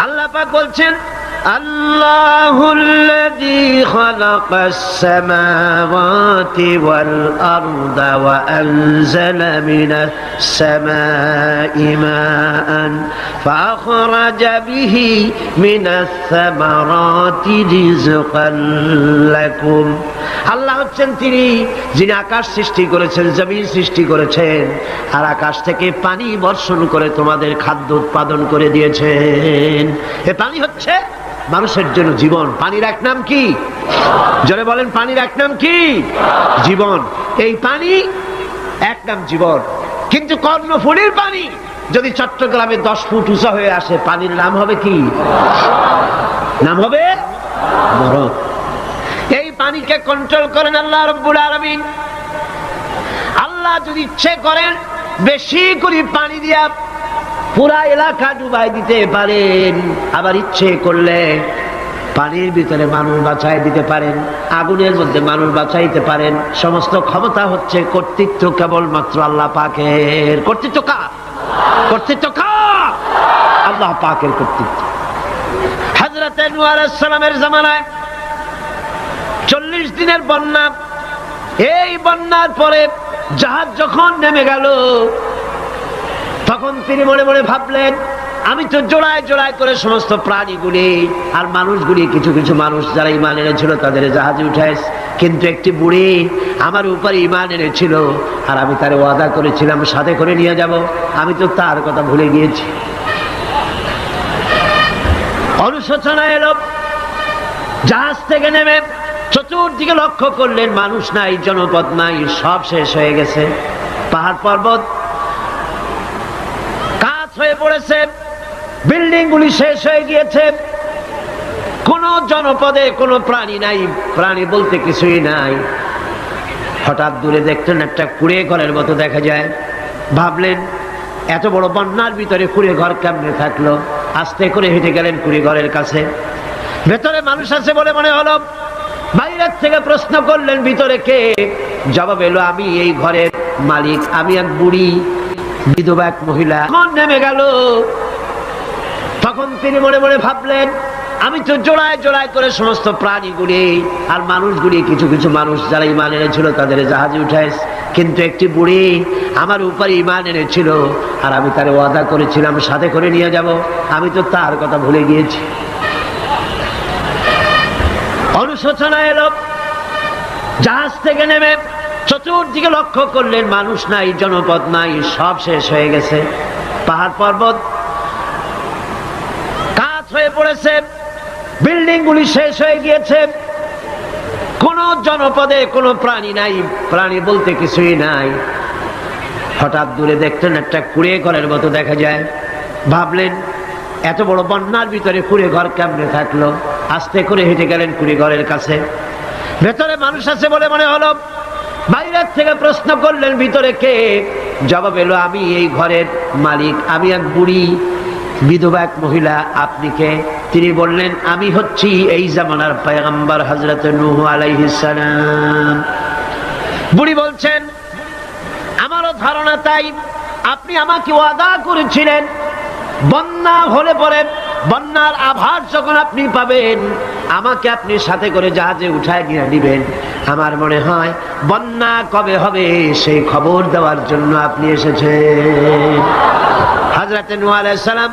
আল্লাহ পাক বলছেন আল্লাহুল্লাযী খালাকাস সামাওয়াতি ওয়াল আরদা ওয়া আনজালা মিনাস সামাই মাআন ফাআখরাজা বিহি মিনাস সামারাতি রিজকান লাকুম। আল্লাহ হচ্ছেন তিনি যিনি আকাশ সৃষ্টি করেছেন, জমিন সৃষ্টি করেছেন, আর আকাশ থেকে পানি বর্ষণ করে তোমাদের খাদ্য উৎপাদন করে দিয়েছেন। এ পানি হচ্ছে মানুষের জন্য জীবন। পানির এক নাম কি? জোরে বলেন, পানির এক নাম কি? জীবন। এই পানি এক নাম জীবন। কিন্তু কর্ণফুলীর পানি যদি চট্টগ্রামে 10 ফুট উঁচা হয়ে আসে, পানির নাম হবে কি? নাম হবে মরণ। এই পানিকে কন্ট্রোল করেন আল্লাহ রাব্বুল আলামিন। আল্লাহ যদি ইচ্ছে করেন বেশি করে পানি দিয়া পুরা এলাকা ডুবাই দিতে পারেন, আবার ইচ্ছে করলে পানির ভিতরে মানুষ বাঁচাই দিতে পারেন, আগুনের মধ্যে মানুষ বাঁচাইতে পারেন। সমস্ত ক্ষমতা হচ্ছে, কর্তৃত্ব কেবলমাত্র আল্লাহ পাকের। কর্তৃত্ব কার? কর্তৃত্ব কার? আল্লাহ পাকের কর্তৃত্ব। হযরত নূহ আলাইহিস সালামের জামানায় 40 দিনের বন্যা। এই বন্যার পরে জাহাজ যখন নেমে গেল, তখন তিনি মনে মনে ভাবলেন, আমি তো জোড়ায় জোড়ায় করে সমস্ত প্রাণীগুলি আর মানুষগুলি, কিছু কিছু মানুষ যারা ঈমান এনেছিল তাদের জাহাজে উঠাইছে, কিন্তু একটি বুড়ি আমার উপরে ঈমান এনেছিল আর আমি তার ওয়াদা করেছিলাম সাথে করে নিয়ে যাব, আমি তো তার কথা ভুলে গিয়েছি। অনুশোচনা এলো। জাহাজ থেকে নেমে চতুর্দিকে লক্ষ্য করলেন, মানুষ নাই, জনপদ নাই, সব শেষ হয়ে গেছে। পাহাড় পর্বত কাজ হয়ে পড়েছে, বিল্ডিং গুলি শেষ হয়ে গিয়েছে, কোন জনপদে কোনো প্রাণী নাই, প্রাণী বলতে কিছুই নাই। হঠাৎ দূরে দেখলেন একটা কুড়ে ঘরের মতো দেখা যায়। ভাবলেন এত বড় বন্যার ভিতরে কুড়ে ঘর কেমনে থাকলো? আস্তে করে হেঁটে গেলেন কুড়ে ঘরের কাছে। ভেতরে মানুষ আছে বলে মনে হলো। বাইরের থেকে প্রশ্ন করলেন, ভিতরে কে? জবাব এলো, আমি এই ঘরের মালিক, আমি এক বুড়ি বিধবা এক মহিলা। তখন নেমে গেল। তখন তিনি মনে মনে ভাবলেন, আমি তো জোড়ায় জোড়ায় করে সমস্ত প্রাণীগুলি আর মানুষগুলি, কিছু কিছু মানুষ যারা ঈমান এনেছিল তাদের জাহাজে উঠাইছে, কিন্তু একটি বুড়ি আমার উপরে ঈমান এনেছিল আর আমি তার ওয়াদা করেছিলাম সাথে করে নিয়ে যাব, আমি তো তার কথা ভুলে গিয়েছি। অনুশোচনা এলো। জাহাজ থেকে নেমে চতুর্দিকে লক্ষ্য করলেন, মানুষ নাই, জনপদ নাই, সব শেষ হয়ে গেছে। পাহাড় পর্বত কাজ হয়ে পড়েছে, বিল্ডিং গুলি শেষ হয়ে গিয়েছে, কোন জনপদে কোনো প্রাণী নাই, প্রাণী বলতে কিছুই নাই। হঠাৎ দূরে দেখলেন একটা কুড়ে ঘরের মতো দেখা যায়। ভাবলেন এত বড় বন্যার ভিতরে কুড়ে ঘর কেমনে থাকলো? আস্তে করে হেঁটে গেলেন কুড়ে ঘরের কাছে। ভেতরে মানুষ আছে বলে মনে হলো। বাইরের থেকে প্রশ্ন করলেন, ভিতরে কে? জবাব এলো, আমি এই ঘরের মালিক, আমি এক বুড়ি বিধবা এক মহিলা, আপনি কে? তিনি বললেন, আমি হচ্ছি এই জামানার পয়গম্বর হযরত নূহ আলাইহিস সালাম। বুড়ি বলছেন, আমারও ধারণা তাই। আপনি আমাকে ওয়াদা করেছিলেন বন্যা হলে পরে, বন্যার আভাস যখন আপনি পাবেন আমাকে আপনি সাথে করে জাহাজে উঠায় নিয়ে নিবেন। আমার মনে হয় বন্যা কবে হবে সেই খবর দেওয়ার জন্য আপনি এসেছেন। হযরত নূহ আলাইহিস সালাম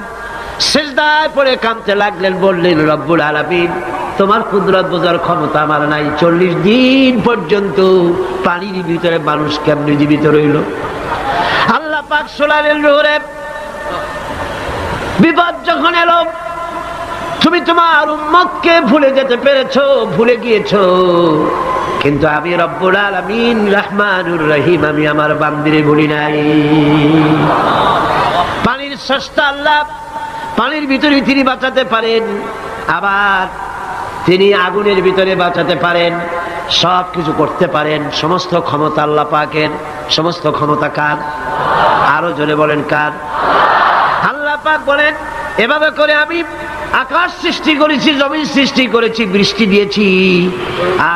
সিজদায় পড়ে কাঁদতে লাগলেন, বললেন, রব্বুল আলামিন, তোমার কুদরত বোঝার ক্ষমতা আমার নাই। 40 দিন পর্যন্ত পানির ভিতরে মানুষ কেমনে জীবিত রইল? আল্লাহ পাক শোনালেন, নূরে বিপদ যখন এলো, তুমি তোমার উম্মতকে ভুলে যেতে পেরেছো, ভুলে গিয়েছো, কিন্তু আমি রব্বুল আলামিন রহমানুর রহিম, আমি আমার বান্দিরে ভুলি নাই। পানির স্রষ্টা আল্লাহ, পানির ভিতরে তিনি বাঁচাতে পারেন, আবার তিনি আগুনের ভিতরে বাঁচাতে পারেন, সব কিছু করতে পারেন। সমস্ত ক্ষমতা আল্লাহ পাকের। সমস্ত ক্ষমতা কার? আরো জোরে বলেন, কার? আল্লাহ পাক বলেন, এভাবে করে আমি আকাশ সৃষ্টি করেছি, জমিন সৃষ্টি করেছি, বৃষ্টি দিয়েছি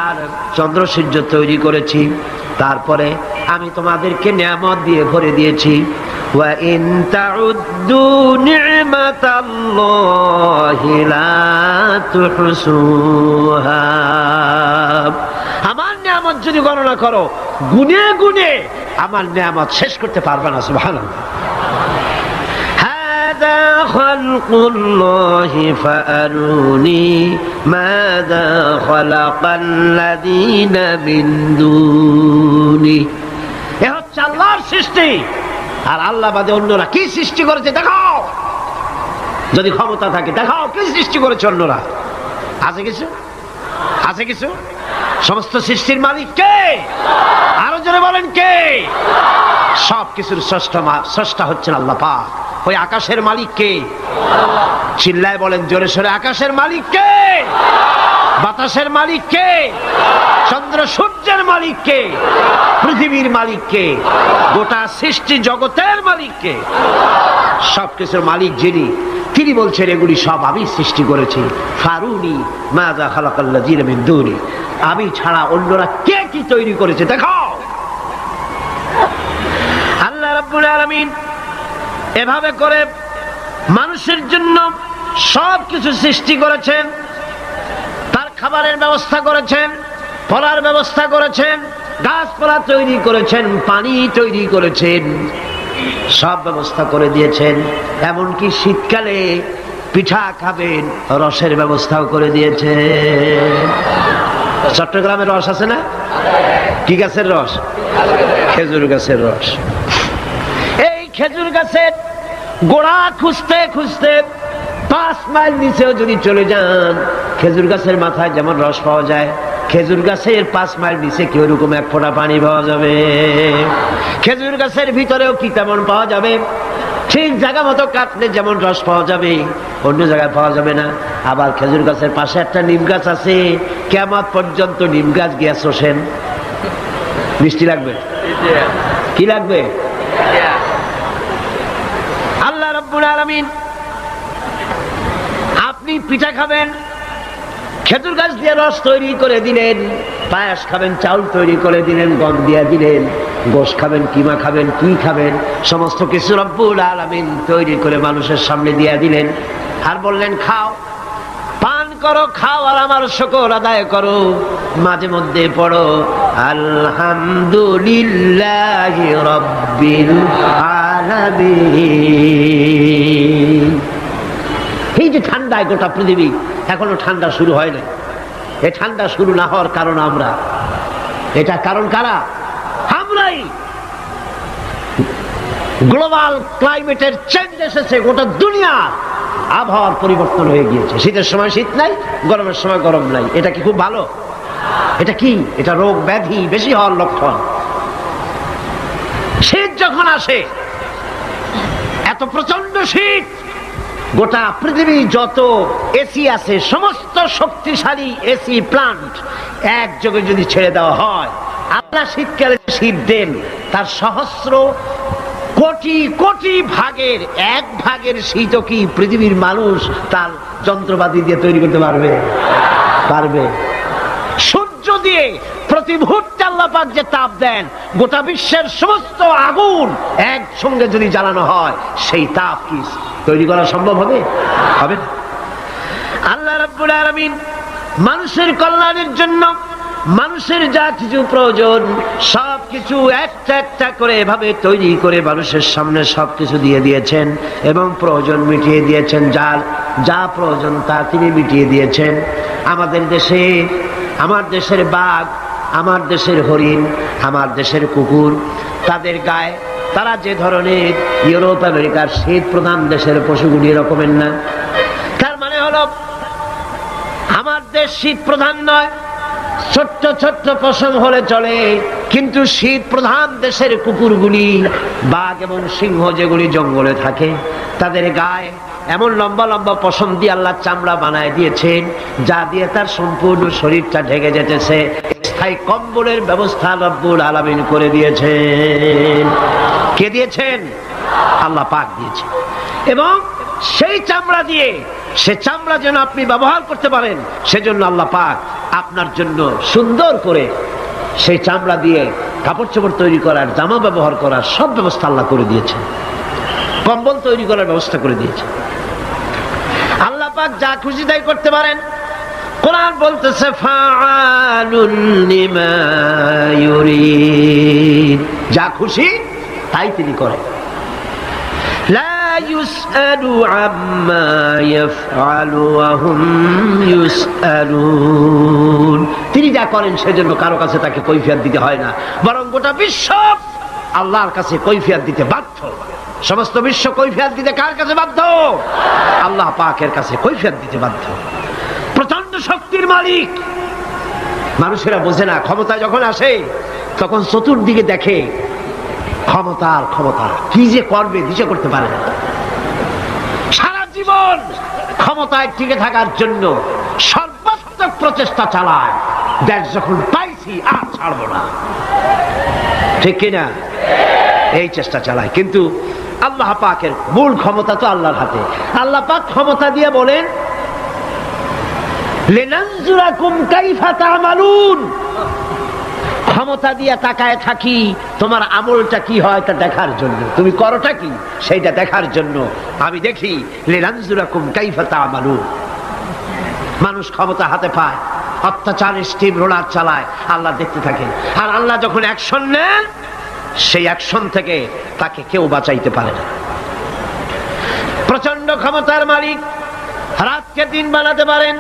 আর চন্দ্র সূর্য তৈরি করেছি, তারপরে আমি তোমাদেরকে নিয়ামত দিয়ে ভরে দিয়েছি। وَإِن تَعُدُّوا نِعْمَةَ اللَّهِ لَا تُحْصُوهَا। আমার নিয়ামত যদি গণনা করো, গুনে গুনে আমার নিয়ামত শেষ করতে পারবে না। সুবহানাল্লাহ। হাদা খালকুল্লাহি ফাআরুনি মাযা খালাকাল্লাযীনা মিন দুনি। এ হচ্ছে আল্লাহর সৃষ্টি, আর আল্লাহ বাদে অন্যরা কি সৃষ্টি করেছে দেখাও। যদি ক্ষমতা থাকে দেখাও কি সৃষ্টি করেছে অন্যরা। আছে কিছু? আছে কিছু? সমস্ত সৃষ্টির মালিক কে? আরো জোরে বলেন কে? সব কিছুর স্রষ্টা হচ্ছেন আল্লাহ পাক। ওই আকাশের মালিক কে? চিল্লায় বলেন জোরে সোরে, আকাশের মালিক কে? বাতাসের মালিক কে? চন্দ্র সূর্যের মালিক কে? পৃথিবীর মালিক কে? গোটা সৃষ্টি জগতের মালিক কে? সবকিছুর মালিক যিনি, তিনি বলছেন এগুলি সব আমি সৃষ্টি করেছি। ফারুনি মাযা খালাকাল্লাযীনা মিন দুনি। আমি ছাড়া অন্যরা কে কি তৈরি করেছে দেখাও। আল্লাহ রাব্বুল আলামিন এভাবে করে মানুষের জন্য সব কিছু সৃষ্টি করেছেন। তার খাবারের ব্যবস্থা করেছেন, ফলার ব্যবস্থা করেছেন, গাছপালা তৈরি করেছেন, পানি তৈরি করেছেন, সব ব্যবস্থা করে দিয়েছেন। এমনকি শীতকালে পিঠা খাবেন, রসের ব্যবস্থাও করে দিয়েছেন। চট্টগ্রামের রস আছে না? কি গাছের রস? খেজুর গাছের রস। এই খেজুর গাছের গোড়া খুঁজতে খুঁজতে 5 মাইল নিচেও যদি চলে যান, খেজুর গাছের মাথায় যেমন রস পাওয়া যায়, খেজুর গাছের 5 মাইল নিচে কি ওরকম এক ফোঁটা পানি পাওয়া যাবে? খেজুর গাছের ভিতরেও কি তেমন পাওয়া যাবে? ঠিক জায়গা মতো কাটলে যেমন রস পাওয়া যাবে, অন্য জায়গায় পাওয়া যাবে না। আবার খেজুর গাছের পাশে একটা নিম গাছ আছে, কিয়ামত পর্যন্ত নিম গাছ গিয়া শোষেন। মিষ্টি লাগবে? কি লাগবে? আল্লাহ রাব্বুল আলামিন, আপনি পিঠা খাবেন, খেজুর গাছ দিয়ে রস তৈরি করে দিলেন। পায়েস খাবেন, চাউল তৈরি করে দিলেন, গম দিয়ে দিলেন। গোশ খাবেন, কিমা খাবেন, কি খাবেন, সমস্ত কিছু রব্বুল আলামিন তৈরি করে মানুষের সামনে দিয়ে দিলেন। আর বললেন খাও, পান করো, খাও, আর আমার শুকর আদায় করো। মাঝে মধ্যে পড়ো আলহামদুলিল্লাহি রাব্বিল আলামিন। এই যে ঠান্ডায় গোটা পৃথিবী, এখনো ঠান্ডা শুরু হয় না। এই ঠান্ডা শুরু না হওয়ার কারণ আমরা। এটা কারণ কারা? আমরাই। গ্লোবাল ক্লাইমেটের চেঞ্জ এসেছে, গোটা দুনিয়া আবহাওয়ার পরিবর্তন হয়ে গিয়েছে। শীতের সময় শীত নাই, গরমের সময় গরম নাই। এটা কি খুব ভালো? এটা কি? এটা রোগ ব্যাধি বেশি হওয়ার লক্ষণ। শীত যখন আসে, এত প্রচন্ড শীত, গোটা পৃথিবী যত এসি আছে, সমস্ত শক্তিশালী এসি প্লান্ট একযোগে যদি ছেড়ে দেওয়া হয়, আল্লাহ শীতকালে শীত দেন, তার সহস্র কোটি কোটি ভাগের 1 ভাগের শীতও কি পৃথিবীর মানুষ তার যন্ত্রপাতি দিয়ে তৈরি করতে পারবে? পারবে। সূর্য দিয়ে প্রতি মুহূর্তে আল্লাহ পাক যে তাপ দেন, গোটা বিশ্বের সমস্ত আগুন একসঙ্গে যদি জ্বালানো হয়, সেই তাপ কি তৈরি করা সম্ভব হবে? হবে না। আল্লাহ রাব্বুল আলামিন মানুষের কল্যাণের জন্য মানুষের যা কিছু প্রয়োজন সবকিছু একটা একটা করে এভাবে তৈরি করে মানুষের সামনে সবকিছু দিয়ে দিয়েছেন এবং প্রয়োজন মিটিয়ে দিয়েছেন। যার যা প্রয়োজন তা তিনি মিটিয়ে দিয়েছেন। আমাদের দেশে, আমার দেশের বাঘ, আমার দেশের হরিণ, আমার দেশের কুকুর, তাদের গায়ে তারা যে ধরনের ইউরোপ আমেরিকার শীত প্রধান দেশের পশুগুলি এরকমের না। তার মানে হলো আমার দেশ শীত প্রধান নয়, ছোট্ট ছোট্ট পশম হলে চলে, কিন্তু শীত প্রধান দেশের কুকুরগুলি, বাঘ এবং সিংহ যেগুলি জঙ্গলে থাকে, তাদের গায়ে এমন লম্বা লম্বা পশম দিয়ে আল্লাহ চামড়া বানায় দিয়েছেন, যা দিয়ে তার সম্পূর্ণ শরীরটা ঢেকে যেতেছে। স্থায়ী কম্বলের ব্যবস্থা রব্বুল আলামিন করে দিয়েছেন। কে দিয়েছেন? আল্লাহ পাক দিয়েছেন। এবং সেই চামড়া দিয়ে, সে চামড়া যেন আপনি ব্যবহার করতে পারেন, সেজন্য আল্লাহ পাক আপনার জন্য সুন্দর করে সেই চামড়া দিয়ে কাপড় চোপড় তৈরি করার, জামা ব্যবহার করার সব ব্যবস্থা আল্লাহ করে দিয়েছেন। কম্বল তৈরি করার ব্যবস্থা করে দিয়েছে। আল্লাহ পাক যা খুশি তাই করতে পারেন। কোরআন বলতেছে ফাআলুন লিমা ইউরিদ, যা খুশি তাই তিনি করেন। লা ইউসআলু আম্মা ইয়াফআলু ওয়া হুম ইউসআলুন, তিনি যা করেন সেজন্য কারো কাছে তাকে কৈফিয়ত দিতে হয় না, বরং গোটা বিশ্ব আল্লাহর কাছে কৈফিয়ত দিতে বাধ্য। সমস্ত বিশ্ব কৈফিয়ত দিতে কার কাছে বাধ্য? আল্লাহ পাকের কাছে কৈফিয়ত দিতে বাধ্য। প্রচন্ড শক্তির মালিক। মানুষেরা বোঝে না, ক্ষমতা যখন আসে তখন চতুর্দিকে দেখে ক্ষমতার ক্ষমতা, কি যে করবে দিশা করতে পারে না। সারা জীবন ক্ষমতায় টিকে থাকার জন্য সর্বাত্মক প্রচেষ্টা চালায়, দেশ যখন পাইছি আর ছাড়বো না, ঠিক কিনা? এই চেষ্টা চালায়। কিন্তু আল্লাহ পাকের মূল ক্ষমতা তো আল্লাহর হাতে। আল্লাহ পাক ক্ষমতা দিয়ে বলেন লিনানজুরাকুম কাইফা তা'মালুন, ক্ষমতা দিয়ে তাকায় থাকি তোমার আমলটা কি হয় তা দেখার জন্য, তুমি করোটা কি সেইটা দেখার জন্য আমি দেখি। লিনানজুরাকুম কাইফা তা'মালুন। মানুষ ক্ষমতা হাতে পায়, অত্যাচার স্টিম রোলার চালায়, আল্লাহ দেখতে থাকেন। আর আল্লাহ যখন অ্যাকশন নেন, সেই অ্যাকশন থেকে তাকে কেউ বাঁচাইতে পারে না। প্রচন্ড ক্ষমতার মালিক। রাতকে দিন বানাতে পারেন,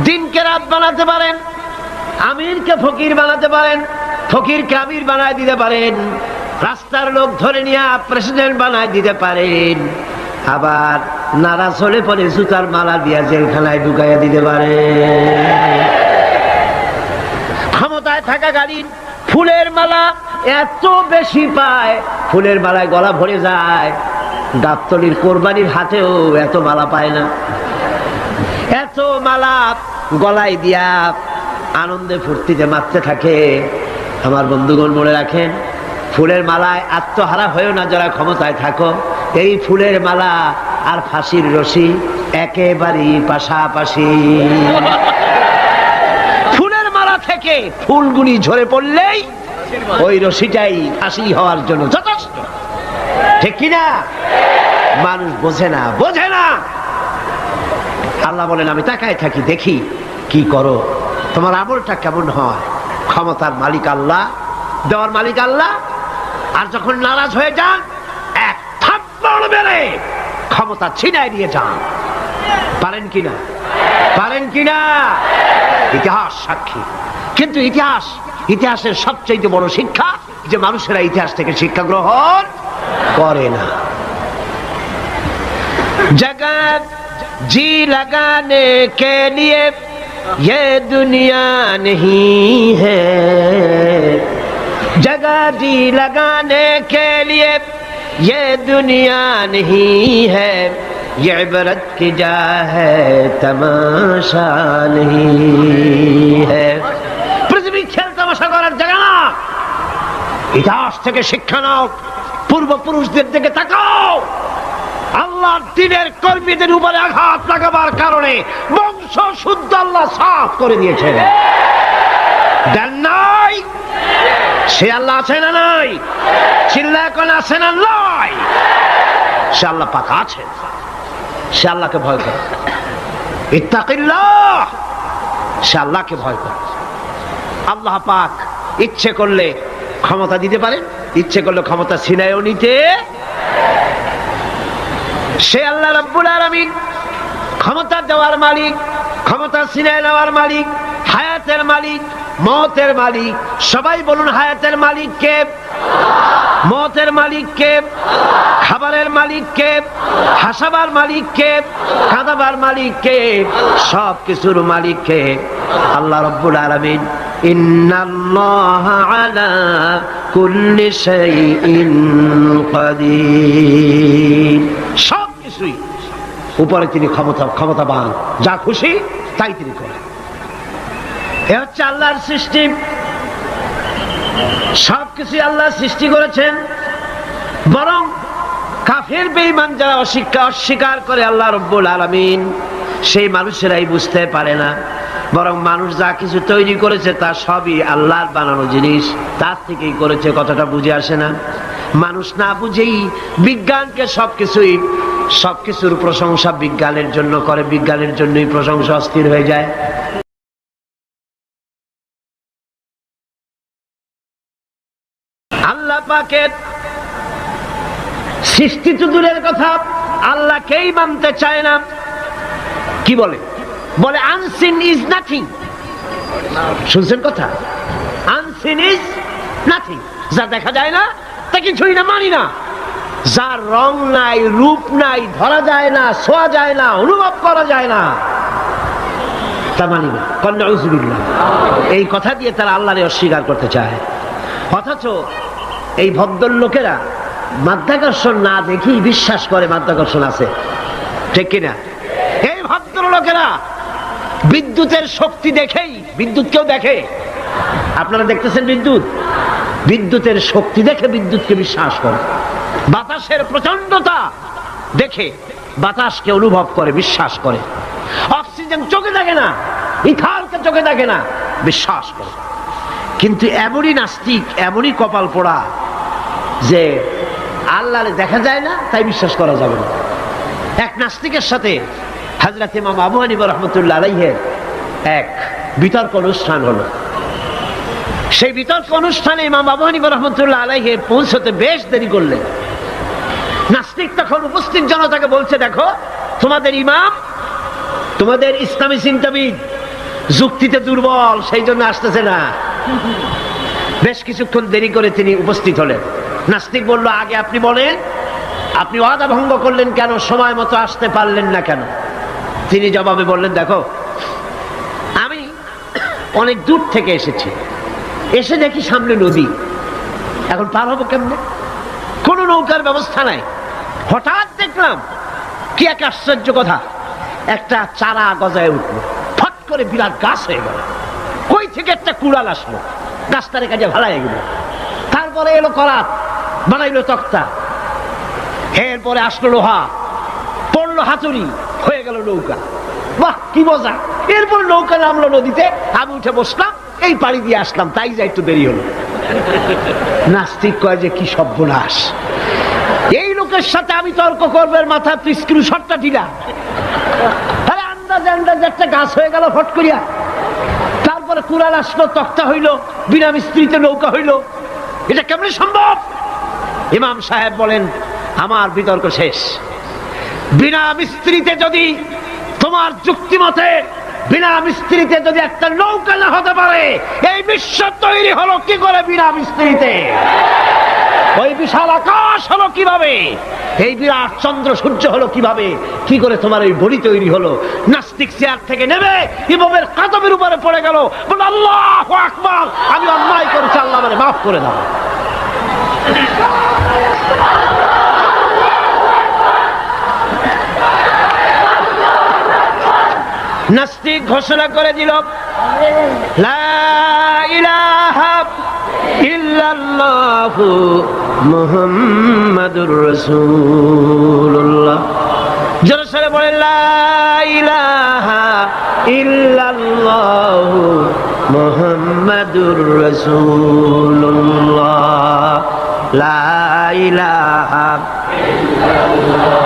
দিনকে রাত বানাতে পারেন, আমিরকে ফকির বানাতে পারেন, ফকিরকে আমির বানায় দিতে পারেন, রাস্তার লোক ধরে নিয়ে প্রেসিডেন্ট বানায় দিতে পারেন, আবার নারাজ হলে পরে জুতার মালা দিয়া জেলখানায় ঢুকাইয়া দিতে পারেন। ক্ষমতায় থাকাকালীন ফুলের মালা এত বেশি পায়, ফুলের মালায় গলা ভরে যায়। গাবতলির কোরবানির হাতেও এত মালা পায় না। এত মালা গলায় দিয়া আনন্দে ফুর্তিতে মারতে থাকে। আমার বন্ধুগণ মনে রাখেন, ফুলের মালায় আত্মহারা হয়েও না যারা ক্ষমতায় থাকো। এই ফুলের মালা আর ফাঁসির রশি একেবারেই পাশাপাশি। ফুলের মালা থেকে ফুলগুলি ঝরে পড়লেই ওই রশিটাই ফাঁসি হওয়ার জন্য যথেষ্ট, ঠিক কিনা? মানুষ বোঝে না, বোঝে না। আল্লাহ বলেন আমি তাকায় থাকি, দেখি কি করো, তোমার আমলটা কেমন হয়। ক্ষমতার মালিক আল্লাহ, দেওয়ার মালিক আল্লাহ। আর যখন নারাজ হয়ে যান, এক থাপ্পড় মেরে ক্ষমতা ছিনায় নিয়ে যান। পারেন কিনা? পারেন কিনা? ইতিহাস সাক্ষী। কিন্তু ইতিহাসের সবচেয়ে বড় শিক্ষা যে মানুষেরা ইতিহাস থেকে শিক্ষা গ্রহণ করে না। जगत जी लगाने के लिए ये दुनिया नहीं है, जगह जी लगाने के लिए ये दुनिया नहीं है, ये इबरत की जा है तमाशा नहीं है। पृथ्वी खेल तमाशा করার জায়গা না। ইতিহাস থেকে শিক্ষা নাও, পূর্বপুরুষদের দিকে তাকাও। আল্লাহর দ্বীনের কর্মীদের উপরে আঘাত লাগাবার কারণে বংশ শুদ্ধ আল্লাহ সাফ করে দিয়েছেন। দেন নাই? সে আল্লাহ আছে না নাই? চিল্লায় কোন আছে না নাই? সে আল্লাহ পাক আছে। সে আল্লাহকে ভয় করে। ইত্তাকিল্লাহ, সে আল্লাহকে ভয় করে। আল্লাহ পাক ইচ্ছে করলে ক্ষমতা দিতে পারেন, ইচ্ছে করলে ক্ষমতা ছিনায়ও নিতে। সে আল্লাহ রাব্বুল আলামিন ক্ষমতা দেওয়ার মালিক, ক্ষমতা ছিনায় নেওয়ার মালিক, হায়াতের মালিক, মওতের মালিক। সবাই বলুন হায়াতের মালিক কে? মওতের মালিক কে? খাবারের মালিক কে? হাসাবার মালিক কে? কাঁদাবার মালিক কে? সব কিছুর মালিক কে? আল্লাহ রাব্বুল আলামিন। ইন্নাল্লাহা আলা কুল্লি শাইইন কাদির। সব কিছুই উপরে তিনি ক্ষমতাবান, যা খুশি তাই তিনি করেন। এ হচ্ছে আল্লাহর সৃষ্টি। সবকিছু আল্লাহ সৃষ্টি করেছেন। বরং কাফের বেঈমান যারা অস্বীকার করে আল্লাহ রাব্বুল আলামিন, সেই মানুষেরাই বুঝতে পারে না। বরং মানুষ যা কিছু তৈরি করেছে তা সবই আল্লাহর বানানো জিনিস, তার থেকেই করেছে, কথাটা বুঝে আসে না। মানুষ না বুঝেই বিজ্ঞানকে সবকিছুর প্রশংসা বিজ্ঞানের জন্য করে, বিজ্ঞানের জন্যই প্রশংসা অস্থির হয়ে যায়। আল্লাহ পাকের সৃষ্টি তো দূরের কথা, আল্লাহকেই মানতে চায় না। কি বলে? বলে আনসিন ইজ নাথিং। শুনছেন কথা? আনসিন ইজ নাথিং, যা দেখা যায় না তা কিছুই না, মানি না। যার রং নাই, রূপ নাই, ধরা যায় না, ছোঁয়া যায় না, অনুভব করা যায় না, তা মানি না। নাউযুবিল্লাহ। এই কথা দিয়ে তারা আল্লাহরে অস্বীকার করতে চায়। অথচ এই ভদ্রলোকেরা মাধ্যাকর্ষণ না দেখেই বিশ্বাস করে মাধ্যাকর্ষণ আছে, ঠিক কিনা? এই ভদ্রলোকেরা বিদ্যুতের শক্তি দেখেই, বিদ্যুৎ কেউ দেখে? আপনারা দেখতেছেন বিদ্যুতের শক্তি দেখে বিদ্যুৎকে বিশ্বাস করে। বাতাসের প্রচন্ডতা দেখে বাতাসকে অনুভব করে, বিশ্বাস করে। অক্সিজেন চোখে দেখে না, ইথারকে চোখে দেখে না, বিশ্বাস করে। কিন্তু এমনই নাস্তিক, এমনই কপাল পোড়া যে আল্লাহরে দেখা যায় না, তাই বিশ্বাস করা যাবে না। এক নাস্তিকের সাথে হযরত ইমাম আবু হানিফা রাহমাতুল্লাহ আলাইহির এক বিতর্ক অনুষ্ঠান হলো। সেই বিতর্ক অনুষ্ঠানে ইমাম আবু হানিফা রাহমাতুল্লাহ আলাইহি পৌঁছতে বেশ দেরি করলেন। নাস্তিক তখন উপস্থিত জনতাকে বলছে, দেখো তোমাদের ইমাম, তোমাদের ইসলামী চিন্তাবিদ যুক্তিতে দুর্বল, সেই জন্য আসতেছে না। বেশ কিছুক্ষণ দেরি করে তিনি উপস্থিত হলেন। নাস্তিক বলল, আগে আপনি বলেন, আপনি ওয়াদা ভঙ্গ করলেন কেন? সময় মতো আসতে পারলেন না কেন? তিনি জবাবে বললেন, দেখো আমি অনেক দূর থেকে এসেছি, এসে দেখি সামনে নদী, এখন পার হবো কেমনে? কোনো নৌকার ব্যবস্থা নাই। হঠাৎ দেখলাম কি এক আশ্চর্য কথা, একটা চারা গজায় উঠলো, ফট করে বিরাট গাছ হয়ে গেল। কই থেকে একটা কুড়াল আসলো, গাছটারে কাজে ভালাই গেল। তারপরে এলো করাত, বানাইলো তক্তা, এরপরে আসলো লোহা, পড়লো হাতুড়ি, হয়ে গেল নৌকা। বাহ, কি মজা! এরপর নৌকা নামলো নদীতে, আমি উঠে বসলাম, এই পাড়ি দিয়ে আসলাম, তাই যা একটু দেরি হলো। নাস্তিক কয় যে কি সর্বনাশ, এই লোকের সাথে আমি তর্ক করবো, মাথা তুই স্ক্রু শটটা ঢিলা। আরে আন্দাজ একটা গাছ হয়ে গেল ফট করিয়া। তারপরে কুড়াল আসলো, তক্তা হইলো, বিনা মিস্ত্রিতে নৌকা হইলো, এটা কেমনে সম্ভব? ইমাম সাহেব বলেন, আমার বিতর্ক শেষ। বিনা মিস্ত্রিতে যদি, তোমার যুক্তি মতে বিনা মিস্ত্রিতে যদি একটা নৌকা না হতে পারে, এই বিশ্ব তৈরি হলো কি করে বিনা মিস্ত্রিতে? ওই বিশাল আকাশ হলো কিভাবে? এই বিরাট চন্দ্র সূর্য হলো কিভাবে? কি করে তোমার ওই বডি তৈরি হলো? নাস্তিক চেয়ার থেকে নেমে ইমামের কাদমের উপরে পড়ে গেল, বলে আল্লাহু আকবার, আমি অন্যায় করেছি, আল্লাহ আমারে মাফ করে দাও। নাস্তিক ঘোষণা করে দিল, লা ইলাহা ইল্লাল্লাহু মুহাম্মাদুর রাসূলুল্লাহ। জোরে সরে বলেন, লা ইলাহা ইল্লাল্লাহু মুহাম্মাদুর রাসূলুল্লাহ। লা ইলাহা ইল্লাল্লাহ